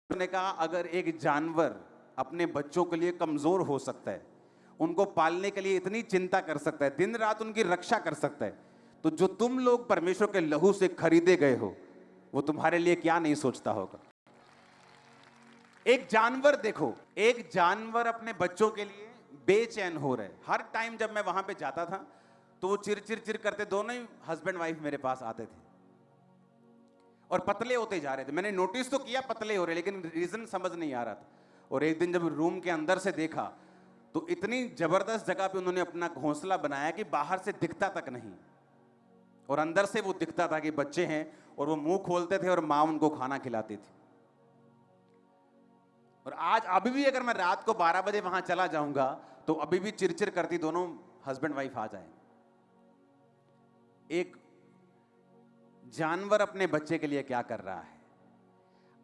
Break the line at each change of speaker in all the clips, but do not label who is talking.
ने कहा अगर एक जानवर अपने बच्चों के लिए कमजोर हो सकता है, उनको पालने के लिए इतनी चिंता कर सकता है, दिन रात उनकी रक्षा कर सकता है, तो जो तुम लोग परमेश्वर के लहू से खरीदे गए हो वो तुम्हारे लिए क्या नहीं सोचता होगा। एक जानवर देखो, एक जानवर अपने बच्चों के लिए बेचैन हो रहे। हर टाइम जब मैं वहां पे जाता था तो वो चिर चिर चिर करते, दोनों ही हस्बैंड वाइफ मेरे पास आते थे और पतले होते जा रहे थे। मैंने नोटिस तो किया पतले हो रहे, लेकिन रीजन समझ नहीं आ रहा था। और एक दिन जब रूम के अंदर से देखा तो इतनी जबरदस्त जगह पे उन्होंने अपना घोंसला बनाया कि बाहर से दिखता तक नहीं और अंदर से वो दिखता था कि बच्चे हैं, और वो मुंह खोलते थे और मां उनको खाना खिलाती थी। और आज अभी भी अगर मैं रात को 12 बजे वहां चला जाऊंगा तो अभी भी चिरचिर करती दोनों हस्बैंड वाइफ आ जाए। एक जानवर अपने बच्चे के लिए क्या कर रहा है?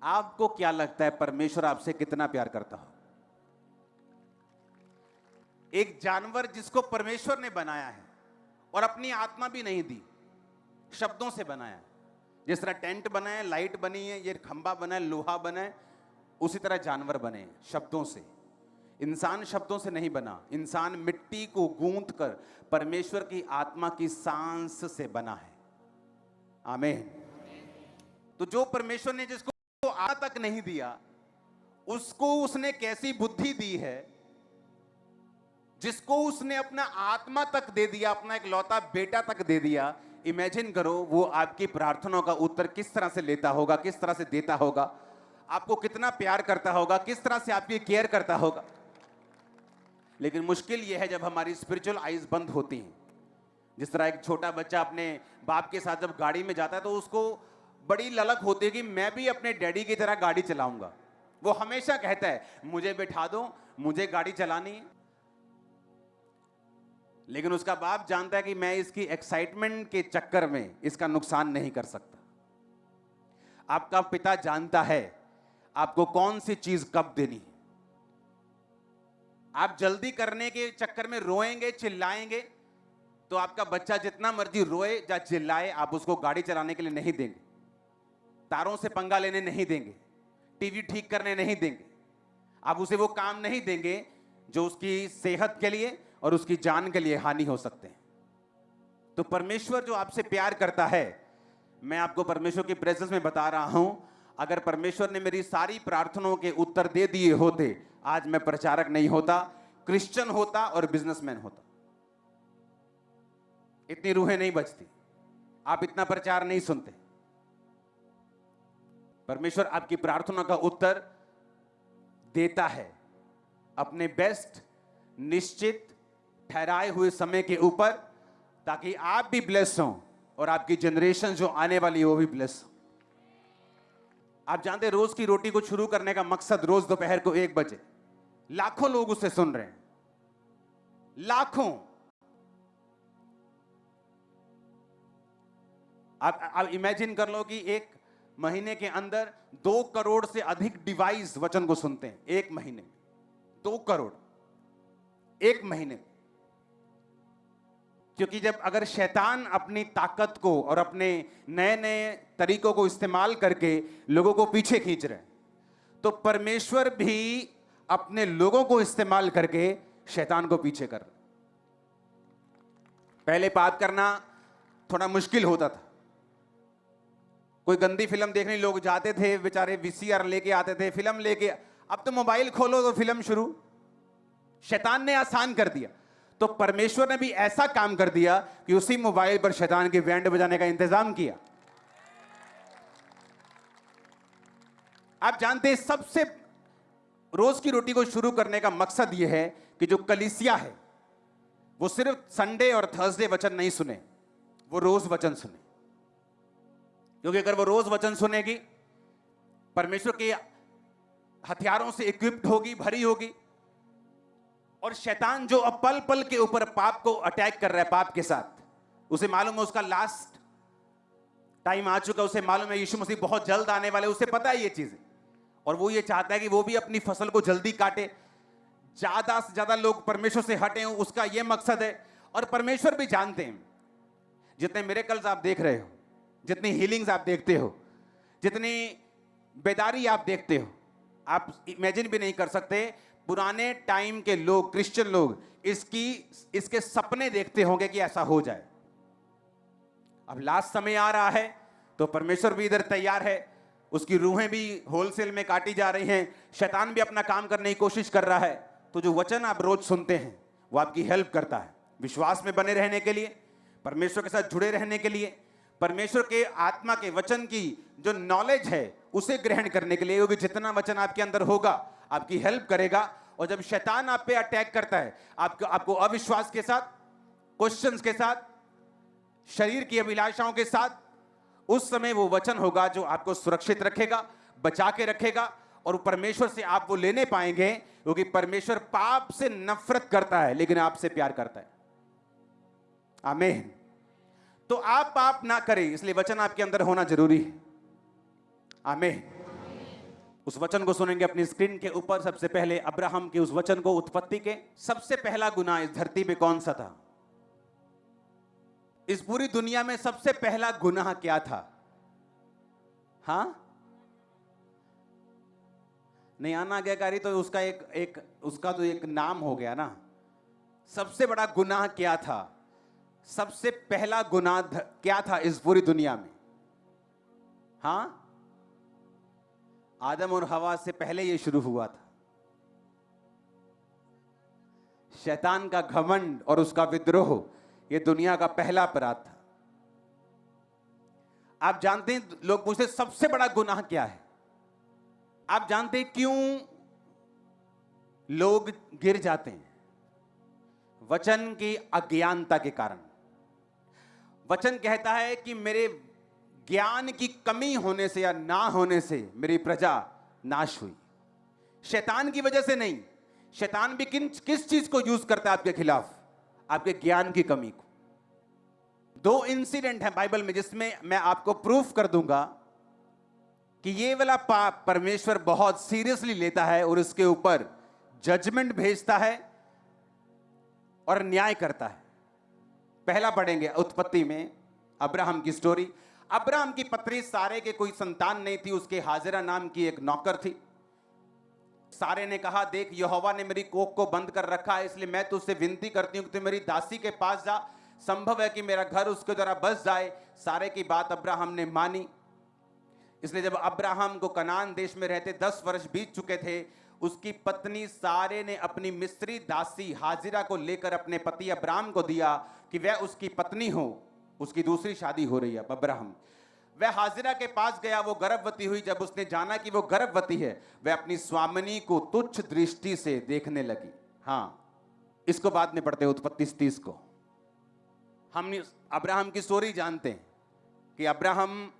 आपको क्या लगता है परमेश्वर आपसे कितना प्यार करता हो? एक जानवर जिसको परमेश्वर ने बनाया है और अपनी आत्मा भी नहीं दी, शब्दों से बनाया है। जिस तरह टेंट बना है, लाइट बनी है, ये खंबा बना है, लोहा बना है, उसी तरह जानवर बने हैं शब्दों से। इंसान शब्दों से नहीं बना, इंसान मिट्टी को गूंथ कर परमेश्वर की आत्मा की सांस से बना है। आमीन। तो जो परमेश्वर ने जिसको आ तक नहीं दिया, उसको उसने कैसी बुद्धि दी है, जिसको उसने अपना आत्मा तक दे दिया, अपना एक लौता बेटा तक दे दिया। इमेजिन करो वो आपकी प्रार्थनाओं का उत्तर किस तरह से लेता होगा, किस तरह से देता होगा, आपको कितना प्यार करता होगा, किस तरह से आपकी केयर करता होगा। लेकिन मुश्किल यह है जब हमारी स्पिरिचुअल आईज बंद होती हैं। जिस तरह एक छोटा बच्चा अपने बाप के साथ जब गाड़ी में जाता है तो उसको बड़ी ललक होती है कि मैं भी अपने डैडी की तरह गाड़ी चलाऊंगा। वो हमेशा कहता है मुझे बिठा दो, मुझे गाड़ी चलानी है। लेकिन उसका बाप जानता है कि मैं इसकी एक्साइटमेंट के चक्कर में इसका नुकसान नहीं कर सकता। आपका पिता जानता है आपको कौन सी चीज कब देनी है। आप जल्दी करने के चक्कर में रोएंगे, चिल्लाएंगे, तो आपका बच्चा जितना मर्जी रोए या चिल्लाए, आप उसको गाड़ी चलाने के लिए नहीं देंगे, तारों से पंगा लेने नहीं देंगे, टीवी ठीक करने नहीं देंगे, आप उसे वो काम नहीं देंगे जो उसकी सेहत के लिए और उसकी जान के लिए हानि हो सकते हैं। तो परमेश्वर जो आपसे प्यार करता है, मैं आपको परमेश्वर की प्रेजेंस में बता रहा हूं, अगर परमेश्वर ने मेरी सारी प्रार्थनाओं के उत्तर दे दिए होते, आज मैं प्रचारक नहीं होता, क्रिश्चियन होता और बिजनेसमैन होता। इतनी रूहें नहीं बचती, आप इतना प्रचार नहीं सुनते। परमेश्वर आपकी प्रार्थना का उत्तर देता है अपने बेस्ट, निश्चित ठहराए हुए समय के ऊपर, ताकि आप भी ब्लेस हों और आपकी जनरेशन जो आने वाली है वो भी ब्लेस हो। आप जानते हैं रोज की रोटी को शुरू करने का मकसद रोज दोपहर को 1 बजे लाखों लोग उसे सुन रहे हैं, लाखों। आप इमेजिन कर लो कि एक महीने के अंदर 2 करोड़ से अधिक डिवाइस वचन को सुनते हैं। एक महीने में 2 करोड़, एक महीने। क्योंकि जब अगर शैतान अपनी ताकत को और अपने नए नए तरीकों को इस्तेमाल करके लोगों को पीछे खींच रहे हैं, तो परमेश्वर भी अपने लोगों को इस्तेमाल करके शैतान को पीछे कर रहे। पहले बात करना थोड़ा मुश्किल होता था। कोई गंदी फिल्म देखने लोग जाते थे, बेचारे वीसीआर लेके आते थे, फिल्म लेके। अब तो मोबाइल खोलो तो फिल्म शुरू। शैतान ने आसान कर दिया, तो परमेश्वर ने भी ऐसा काम कर दिया कि उसी मोबाइल पर शैतान के बैंड बजाने का इंतजाम किया। आप जानते हैं सबसे रोज की रोटी को शुरू करने का मकसद यह है कि जो कलीसिया है वो सिर्फ संडे और थर्सडे वचन नहीं सुने, वो रोज वचन सुने। क्योंकि अगर वो रोज वचन सुनेगी, परमेश्वर के हथियारों से इक्विप्ड होगी, भरी होगी, और शैतान जो अब पल पल के ऊपर पाप को अटैक कर रहा है, पाप के साथ, उसे मालूम है उसका लास्ट टाइम आ चुका, उसे मालूम है यीशु मसीह बहुत जल्द आने वाले, उसे पता है ये चीजें, और वो ये चाहता है कि वो भी अपनी फसल को जल्दी काटे, ज्यादा से ज्यादा लोग परमेश्वर से हटे, उसका ये मकसद है। और परमेश्वर भी जानते हैं जितने मिरेकल्स आप देख रहे हो, जितनी हीलिंग्स आप देखते हो, जितनी बेदारी आप देखते हो, आप इमेजिन भी नहीं कर सकते, पुराने टाइम के लोग, क्रिश्चियन लोग इसके सपने देखते होंगे कि ऐसा हो जाए। अब लास्ट समय आ रहा है तो परमेश्वर भी इधर तैयार है, उसकी रूहें भी होलसेल में काटी जा रही हैं, शैतान भी अपना काम करने की कोशिश कर रहा है। तो जो वचन आप रोज सुनते हैं वो आपकी हेल्प करता है विश्वास में बने रहने के लिए, परमेश्वर के साथ जुड़े रहने के लिए, परमेश्वर के आत्मा के वचन की जो नॉलेज है उसे ग्रहण करने के लिए, क्योंकि जितना वचन आपके अंदर होगा आपकी हेल्प करेगा। और जब शैतान आप पे अटैक करता है, आपको अविश्वास के साथ, क्वेश्चंस के साथ, शरीर की अभिलाषाओं के साथ, उस समय वो वचन होगा जो आपको सुरक्षित रखेगा, बचा के रखेगा, और परमेश्वर से आप वो लेने पाएंगे, क्योंकि परमेश्वर पाप से नफरत करता है लेकिन आपसे प्यार करता है। आमीन। तो आप पाप ना करें, इसलिए वचन आपके अंदर होना जरूरी है। आमीन। उस वचन को सुनेंगे अपनी स्क्रीन के ऊपर। सबसे पहले अब्राहम के उस वचन को, उत्पत्ति के। सबसे पहला गुनाह इस धरती पे कौन सा था? इस पूरी दुनिया में सबसे पहला गुनाह क्या था? हां, नहीं आना आज्ञाकारी तो उसका तो एक नाम हो गया ना। सबसे बड़ा गुनाह क्या था? सबसे पहला गुनाह क्या था इस पूरी दुनिया में? हां, आदम और हवा से पहले यह शुरू हुआ था। शैतान का घमंड और उसका विद्रोह, यह दुनिया का पहला अपराध था। आप जानते हैं, लोग पूछते सबसे बड़ा गुनाह क्या है? आप जानते हैं क्यों लोग गिर जाते हैं? वचन की अज्ञानता के कारण। वचन कहता है कि मेरे ज्ञान की कमी होने से या ना होने से मेरी प्रजा नाश हुई। शैतान की वजह से नहीं। शैतान भी किस चीज को यूज करता है आपके खिलाफ? आपके ज्ञान की कमी को। 2 इंसिडेंट है बाइबल में जिसमें मैं आपको प्रूफ कर दूंगा कि ये वाला पाप परमेश्वर बहुत सीरियसली लेता है और इसके ऊपर जजमेंट भेजता है और न्याय करता है। पहला पढ़ेंगे उत्पत्ति में, अब्राहम की स्टोरी। अब्राहम की पत्नी सारे के कोई संतान नहीं थी, उसके हाजिरा नाम की एक नौकर थी। सारे ने कहा, देख यहोवा ने मेरी कोख को बंद कर रखा है, इसलिए मैं तुझसे विनती करती हूं कि तू मेरी दासी के पास जा, संभव है कि मेरा घर उसके द्वारा बस जाए। सारे की बात अब्राहम ने मानी। इसलिए जब अब्राहम को कनान देश में रहते 10 वर्ष बीत चुके थे, उसकी पत्नी सारे ने अपनी मिस्री दासी हाजिरा को लेकर अपने पति अब्राहम को दिया कि वह उसकी पत्नी हो। उसकी दूसरी शादी हो रही है अब्राहम। वह हाजिरा के पास गया, वो गर्भवती हुई। जब उसने जाना कि वो गर्भवती है, वह अपनी स्वामिनी को तुच्छ दृष्टि से देखने लगी। हाँ, इसको बाद में पढ़ते हैं, उत्पत्ति 30 को। हम अब्राहम की स्टोरी जानते हैं कि अब्राहम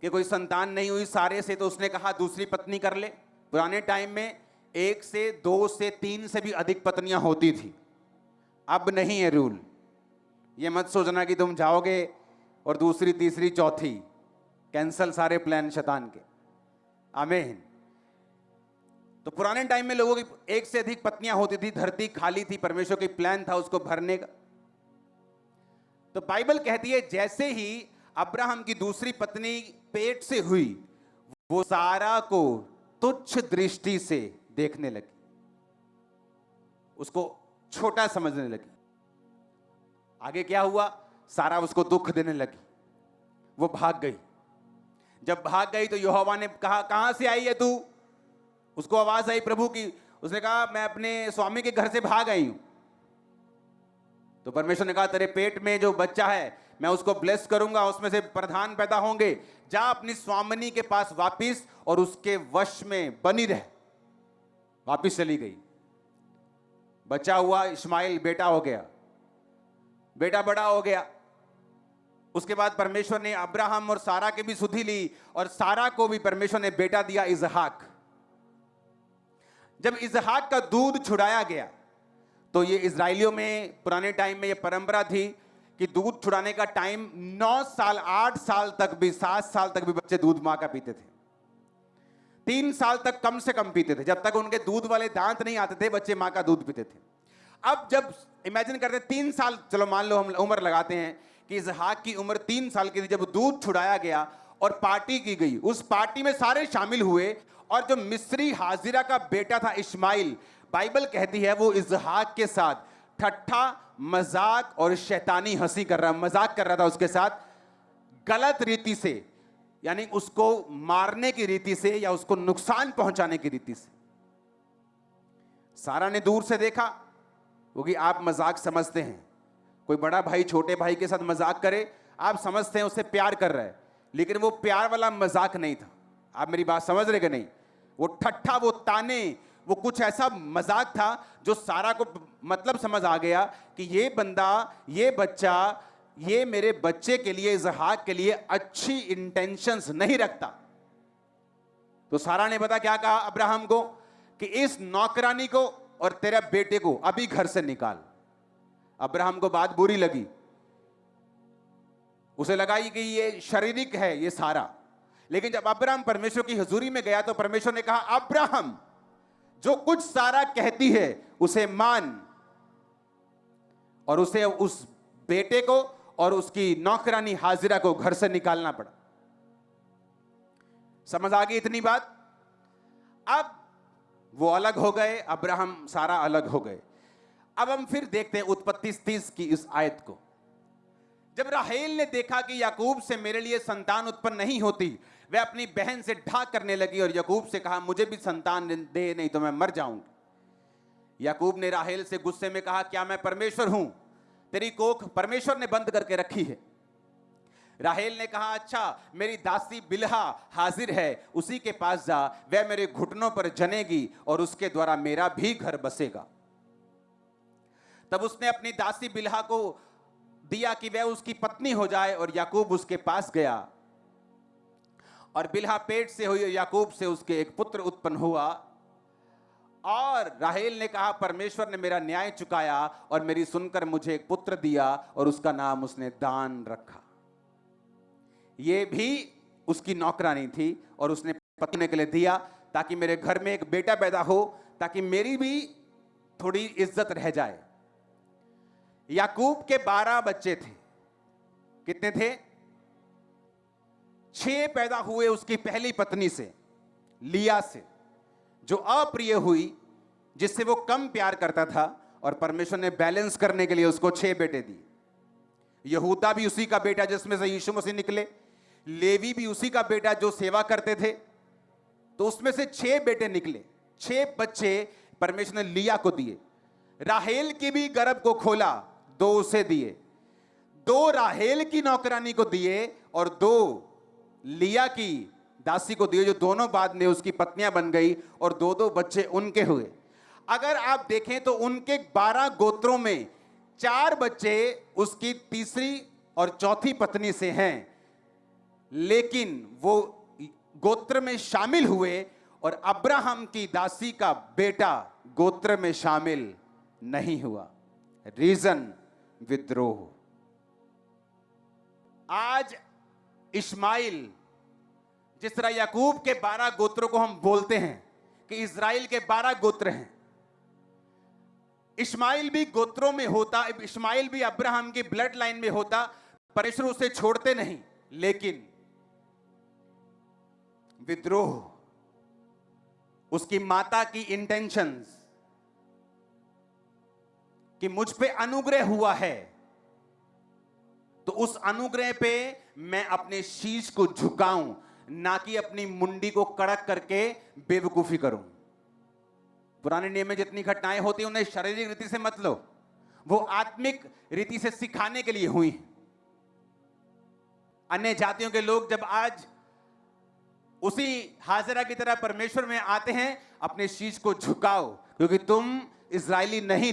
के कोई संतान नहीं हुई सारे से, तो उसने कहा दूसरी पत्नी कर ले। पुराने टाइम में 1 से 2 से 3 से भी अधिक पत्नियां होती थी। अब नहीं है रूल। ये मत सोचना कि तुम जाओगे और दूसरी, तीसरी, चौथी, कैंसल सारे प्लान शैतान के। आमीन। तो पुराने टाइम में लोगों की 1 से अधिक पत्नियां होती थी, धरती खाली थी, परमेश्वर की प्लान था उसको भरने का। तो बाइबल कहती है जैसे ही अब्राहम की दूसरी पत्नी पेट से हुई, वो सारा को तुच्छ दृष्टि से देखने लगी, उसको छोटा समझने लगी। आगे क्या हुआ? सारा उसको दुख देने लगी, वो भाग गई। जब भाग गई तो यहोवा ने कहा, कहां से आई है तू? उसको आवाज आई प्रभु की। उसने कहा, मैं अपने स्वामी के घर से भाग आई हूं। तो परमेश्वर ने कहा, तेरे पेट में जो बच्चा है मैं उसको ब्लेस करूंगा, उसमें से प्रधान पैदा होंगे। जा अपनी स्वामिनी के पास वापिस और उसके वश में बनी रह। वापिस चली गई। बच्चा हुआ इस्माइल, बेटा हो गया, बेटा बड़ा हो गया। उसके बाद परमेश्वर ने अब्राहम और सारा की भी सुधि ली और सारा को भी परमेश्वर ने बेटा दिया, इसहाक। जब इसहाक का दूध छुड़ाया गया तो ये इजराइलियों में पुराने टाइम में ये परंपरा थी कि दूध छुड़ाने का टाइम 9 साल, 8 साल तक भी, 7 साल तक भी बच्चे दूध मां का पीते थे। 3 साल तक कम से कम पीते थे। जब तक उनके दूध वाले दांत नहीं आते थे, बच्चे मां का दूध पीते थे। अब जब इमेजिन करते 3 साल, चलो मान लो हम उम्र लगाते हैं कि इसहाक की उम्र 3 साल की थी जब दूध छुड़ाया गया और पार्टी की गई। उस पार्टी में सारे शामिल हुए और जो मिस्री हाजिरा का बेटा था इस्माइल, बाइबल कहती है वो इसहाक के साथ ठट्ठा मजाक और शैतानी हंसी कर रहा, मजाक कर रहा था उसके साथ, गलत रीति से, यानी उसको मारने की रीति से या उसको नुकसान पहुंचाने की रीति से। सारा ने दूर से देखा, क्योंकि आप मजाक समझते हैं, कोई बड़ा भाई छोटे भाई के साथ मजाक करे, आप समझते हैं उससे प्यार कर रहा है, लेकिन वो प्यार वाला मजाक नहीं था। आप मेरी बात समझ रहे कि नहीं? वो ठट्ठा, वो ताने, वो कुछ ऐसा मजाक था जो सारा को मतलब समझ आ गया कि ये बंदा, ये बच्चा, ये मेरे बच्चे के लिए, इसहाक के लिए अच्छी इंटेंशंस नहीं रखता। तो सारा ने पता क्या कहा अब्राहम को कि इस नौकरानी को और तेरे बेटे को अभी घर से निकाल। अब्राहम को बात बुरी लगी, उसे लगा कि ये शारीरिक है ये सारा, लेकिन जब अब्राहम परमेश्वर की हुजूरी में गया तो परमेश्वर ने कहा अब्राहम, जो कुछ सारा कहती है उसे मान। और उसे उस बेटे को और उसकी नौकरानी हाजिरा को घर से निकालना पड़ा। समझ आ गई इतनी बात? अब वो अलग हो गए, अब्राहम सारा अलग हो गए। अब हम फिर देखते हैं उत्पत्ति 30 की इस आयत को। जब राहेल ने देखा कि याकूब से मेरे लिए संतान उत्पन्न नहीं होती, वह अपनी बहन से ढाक करने लगी और याकूब से कहा मुझे भी संतान दे, नहीं तो मैं मर जाऊंगी। याकूब ने राहेल से गुस्से में कहा क्या मैं परमेश्वर हूं? तेरी कोख परमेश्वर ने बंद करके रखी है। राहेल ने कहा अच्छा, मेरी दासी बिल्हा हाजिर है, उसी के पास जा, वह मेरे घुटनों पर जनेगी और उसके द्वारा मेरा भी घर बसेगा। तब उसने अपनी दासी बिल्हा को दिया कि वह उसकी पत्नी हो जाए और याकूब उसके पास गया। और बिल्हा पेट से हुई, याकूब से उसके एक पुत्र उत्पन्न हुआ। और राहेल ने कहा परमेश्वर ने मेरा न्याय चुकाया और मेरी सुनकर मुझे एक पुत्र दिया और उसका नाम उसने दान रखा। ये भी उसकी नौकरानी थी और उसने पत्नी के लिए दिया ताकि मेरे घर में एक बेटा पैदा हो, ताकि मेरी भी थोड़ी इज्जत रह जाए। याकूब के 12 बच्चे थे। कितने थे? 6 पैदा हुए उसकी पहली पत्नी से, लिया से, जो अप्रिय हुई, जिससे वो कम प्यार करता था, और परमेश्वर ने बैलेंस करने के लिए उसको 6 बेटे दिए। यहूदा भी उसी का बेटा जिसमें से यीशु मसीह निकले, लेवी भी उसी का बेटा जो सेवा करते थे, तो उसमें से 6 बेटे निकले। 6 बच्चे परमेश्वर ने लिया को दिए। राहेल की भी गर्भ को खोला, 2 उसे दिए, 2 राहेल की नौकरानी को दिए और 2 लिया की दासी को दिए, जो दोनों बाद में उसकी पत्नियां बन गई और 2-2 बच्चे उनके हुए। अगर आप देखें तो उनके 12 गोत्रों में 4 बच्चे उसकी तीसरी और चौथी पत्नी से हैं, लेकिन वो गोत्र में शामिल हुए और अब्राहम की दासी का बेटा गोत्र में शामिल नहीं हुआ। रीजन विद्रोह। आज इस्माइल, जिस तरह याकूब के 12 गोत्रों को हम बोलते हैं कि इजराइल के 12 गोत्र हैं, इस्माइल भी गोत्रों में होता, इस्माइल भी अब्राहम की ब्लड लाइन में होता, परमेश्वर उसे छोड़ते नहीं, लेकिन विद्रोह, उसकी माता की इंटेंशंस कि मुझ पे अनुग्रह हुआ है तो उस अनुग्रह पे मैं अपने शीश को झुकाऊं, ना कि अपनी मुंडी को कड़क करके बेवकूफी करूं। पुराने नियम में जितनी घटनाएं होती हैं उन्हें शारीरिक रीति से मत लो, वो आत्मिक रीति से सिखाने के लिए हुई। अन्य जातियों के लोग जब आज उसी हाजिरा की तरह परमेश्वर में आते हैं, अपने शीश को झुकाओ, क्योंकि तुम इजरायली नहीं